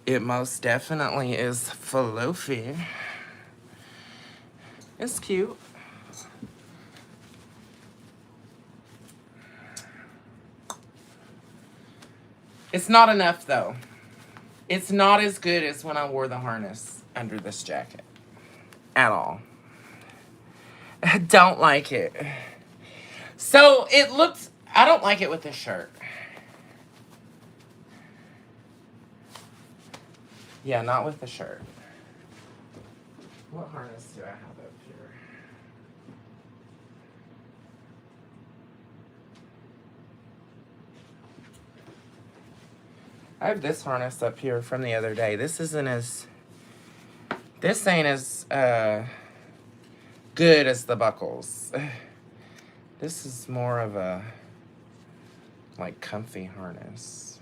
It most definitely is floofy. It's cute. It's not enough though. It's not as good as when I wore the harness under this jacket. At all. I don't like it. So it looks, I don't like it with this shirt. Yeah, not with the shirt. What harness do I have up here? I have this harness up here from the other day. This ain't as good as the buckles. This is more of a like comfy harness.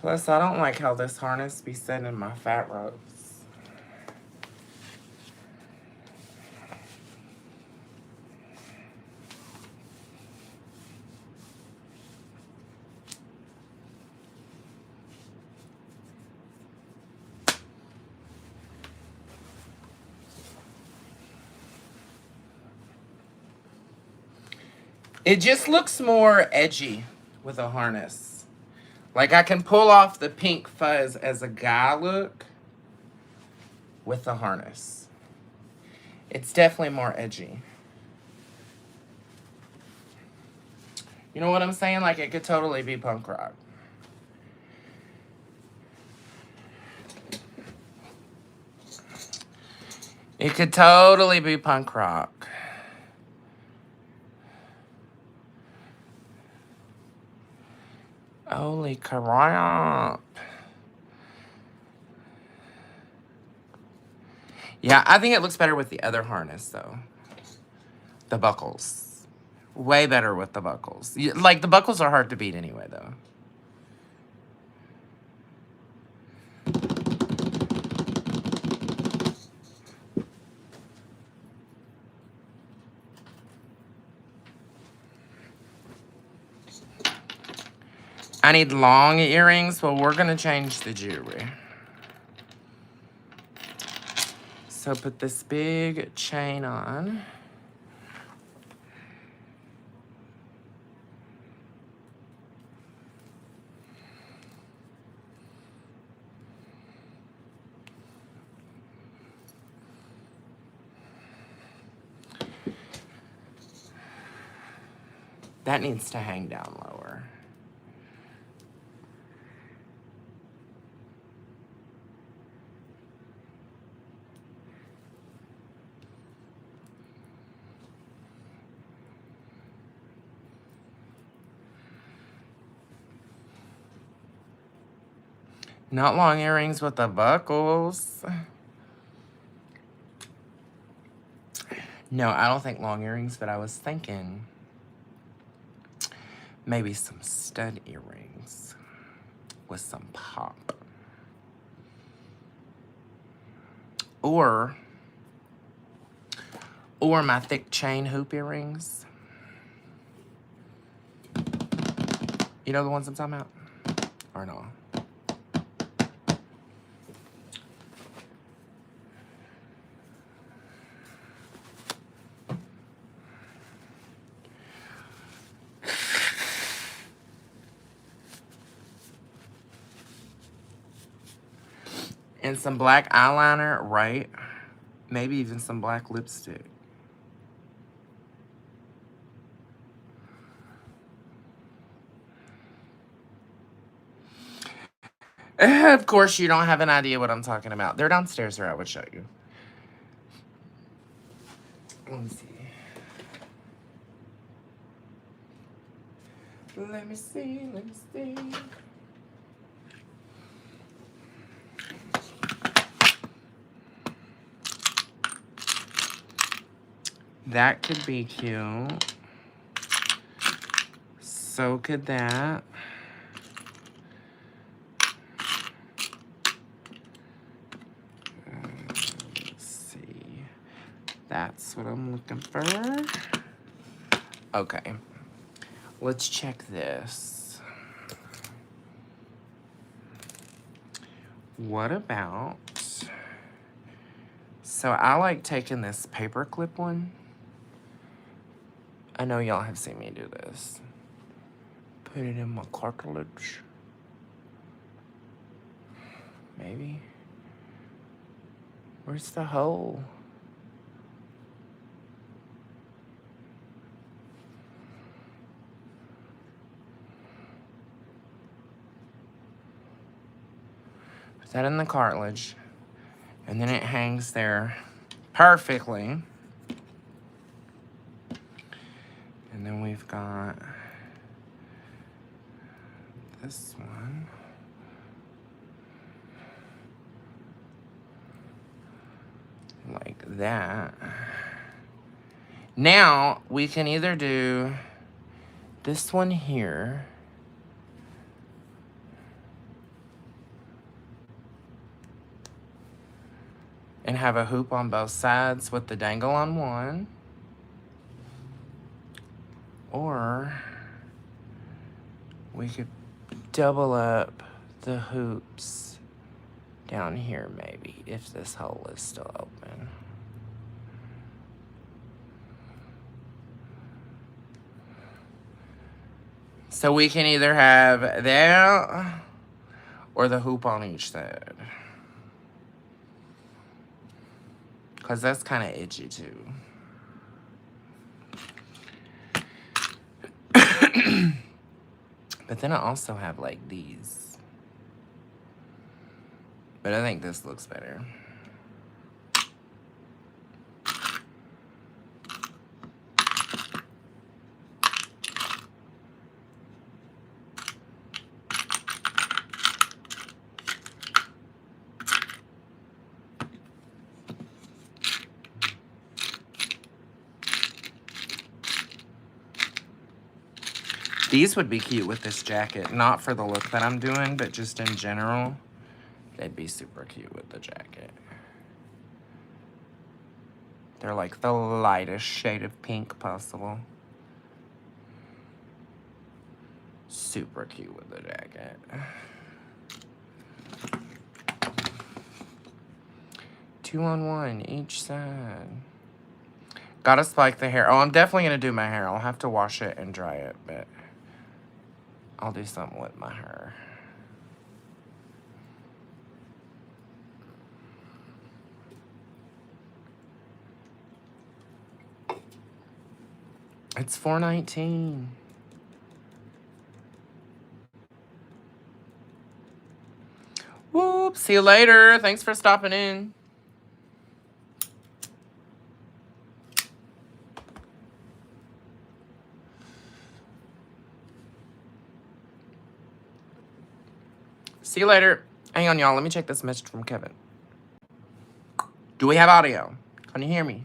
Plus, I don't like how this harness be sitting my fat robes. It just looks more edgy with a harness. Like I can pull off the pink fuzz as a guy look with the harness. It's definitely more edgy. You know what I'm saying? Like it could totally be punk rock. It could totally be punk rock. Holy crap. Yeah, I think it looks better with the other harness, though. The buckles. Way better with the buckles. Like, the buckles are hard to beat anyway, though. I need long earrings. Well, we're going to change the jewelry. So put this big chain on. That needs to hang down lower. Not long earrings with the buckles. No, I don't think long earrings, but I was thinking maybe some stud earrings with some pop. Or my thick chain hoop earrings. You know the ones I'm talking about? Or no? And some black eyeliner, right? Maybe even some black lipstick. Of course, you don't have an idea what I'm talking about. They're downstairs or I would show you. Let me see. Let me see, let me see. That could be cute. So could that. Let's see. That's what I'm looking for. Okay. Let's check this. What about... So I like taking this paper clip one. I know y'all have seen me do this. Put it in my cartilage. Maybe. Where's the hole? Put that in the cartilage. And then it hangs there perfectly. And then we've got this one. Like that. Now, we can either do this one here. And have a hoop on both sides with the dangle on one. Or we could double up the hoops down here maybe, if this hole is still open. So we can either have that or the hoop on each side. Because that's kind of itchy too. But then I also have like these. But I think this looks better. These would be cute with this jacket. Not for the look that I'm doing, but just in general. They'd be super cute with the jacket. They're like the lightest shade of pink possible. Super cute with the jacket. Two on one each side. Gotta spike the hair. Oh, I'm definitely gonna do my hair. I'll have to wash it and dry it, but I'll do something with my hair. It's $4.19. Whoop. See you later. Thanks for stopping in. See you later. Hang on, y'all. Let me check this message from Kevin. Do we have audio? Can you hear me?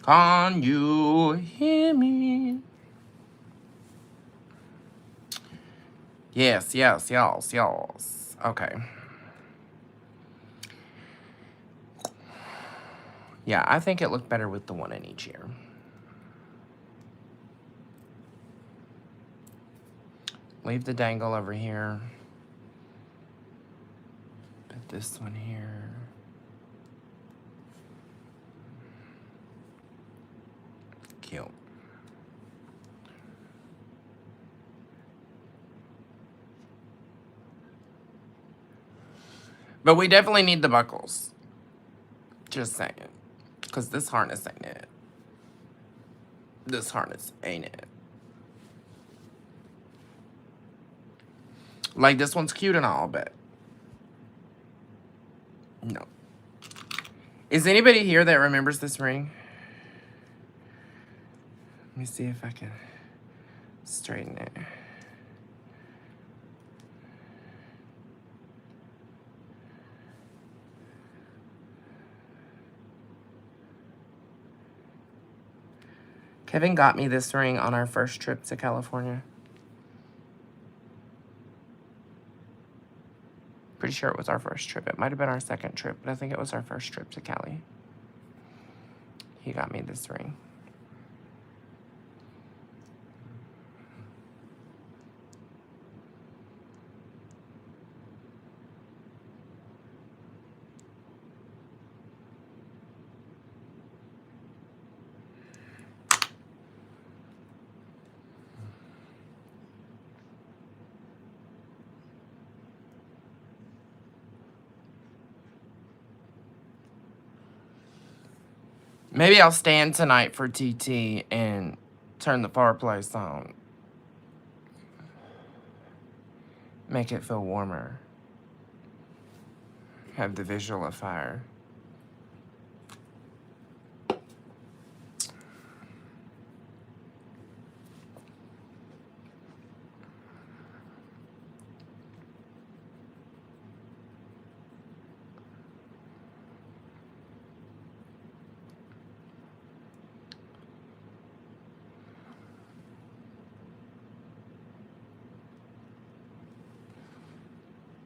Can you hear me? Yes. Okay. Yeah, I think it looked better with the one in each ear. Leave the dangle over here. Put this one here. Cute. But we definitely need the buckles. Just saying. Because this harness ain't it. This harness ain't it. Like, this one's cute and all, but no. Is anybody here that remembers this ring? Let me see if I can straighten it. Kevin got me this ring on our first trip to California. Pretty sure it was our first trip. It might have been our second trip, but I think it was our first trip to Cali. He got me this ring. Maybe I'll stand tonight for TT and turn the fireplace on. Make it feel warmer. Have the visual of fire.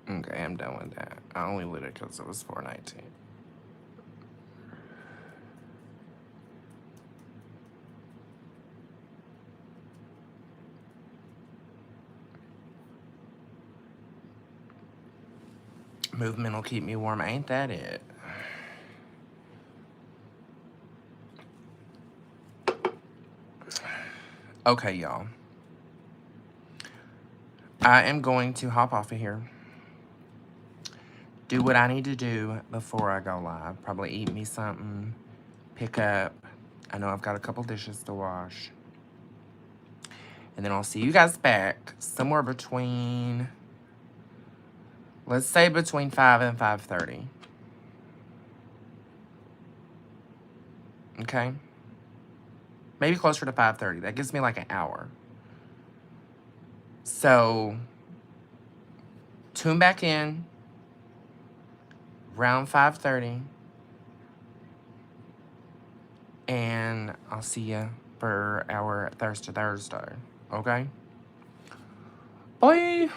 Okay, I'm done with that. I only lit it because it was $4.19. Movement will keep me warm. Ain't that it? Okay, y'all. I am going to hop off of here. Do what I need to do before I go live. Probably eat me something. Pick up. I know I've got a couple dishes to wash. And then I'll see you guys back somewhere between, let's say between 5 and 5:30. Okay? Maybe closer to 5:30. That gives me like an hour. So, tune back in around 5:30. And I'll see you for our Thursday. Okay? Bye!